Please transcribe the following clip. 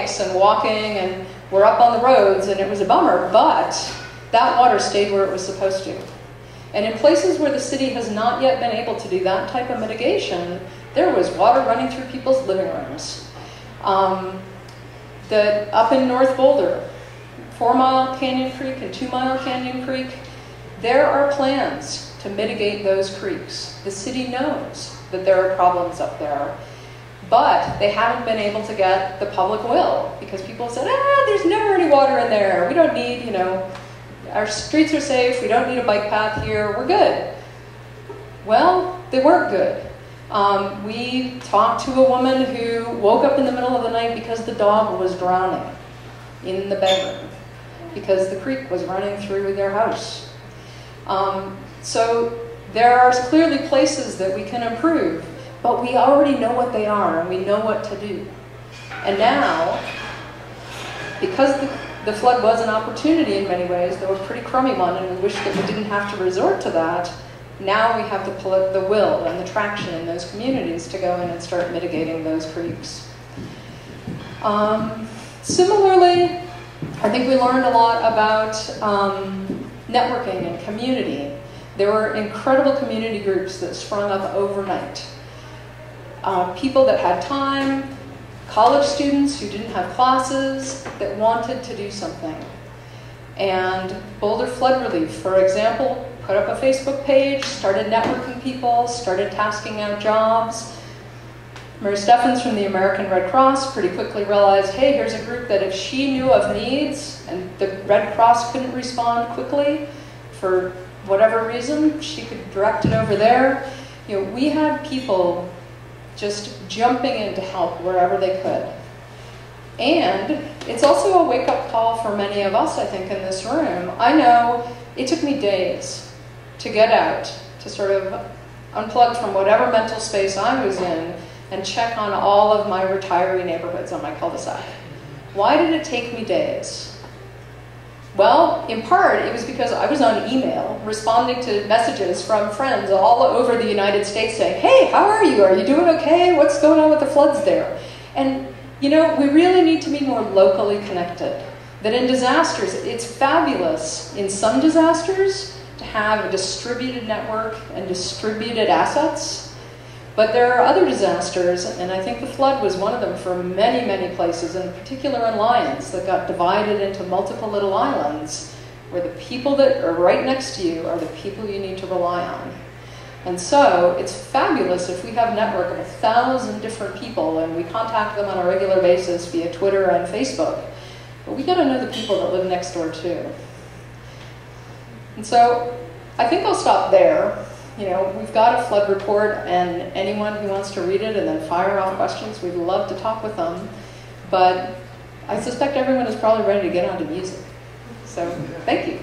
bikes and walking and were up on the roads, and it was a bummer, but that water stayed where it was supposed to. And in places where the city has not yet been able to do that type of mitigation, there was water running through people's living rooms. Up in North Boulder, 4 Mile Canyon Creek and 2 Mile Canyon Creek, there are plans to mitigate those creeks. The city knows that there are problems up there, but they haven't been able to get the public will, because people said, there's never any water in there. We don't need, our streets are safe. We don't need a bike path here. We're good. Well, they weren't good. We talked to a woman who woke up in the middle of the night because the dog was drowning in the bedroom, because the creek was running through their house. So there are clearly places that we can improve, but we already know what they are and we know what to do. And now, because the flood was an opportunity in many ways, though a pretty crummy one, and we wish that we didn't have to resort to that, now we have the will and the traction in those communities to go in and start mitigating those creeks. Similarly, I think we learned a lot about networking and community. There were incredible community groups that sprung up overnight. People that had time, college students who didn't have classes that wanted to do something. And Boulder Flood Relief, for example, put up a Facebook page, started networking people, started tasking out jobs. Mary Steffens from the American Red Cross pretty quickly realized, hey, here's a group that if she knew of needs and the Red Cross couldn't respond quickly for whatever reason, she could direct it over there. We had people just jumping in to help wherever they could. And it's also a wake-up call for many of us, I think, in this room. I know it took me days to get out, to sort of unplug from whatever mental space I was in and check on all of my retiree neighborhoods on my cul-de-sac. Why did it take me days? Well, in part, it was because I was on email responding to messages from friends all over the United States saying, hey, how are you? Are you doing okay? What's going on with the floods there? And, we really need to be more locally connected. That in disasters, it's fabulous in some disasters to have a distributed network and distributed assets. But there are other disasters, and I think the flood was one of them for many, many places, in particular in Lyons, that got divided into multiple little islands, where the people that are right next to you are the people you need to rely on. And so it's fabulous if we have a network of 1,000 different people and we contact them on a regular basis via Twitter and Facebook. But we got to know the people that live next door too. And so I think I'll stop there. We've got a flood report, and anyone who wants to read it and then fire off questions, we'd love to talk with them. But I suspect everyone is probably ready to get on to music. So thank you.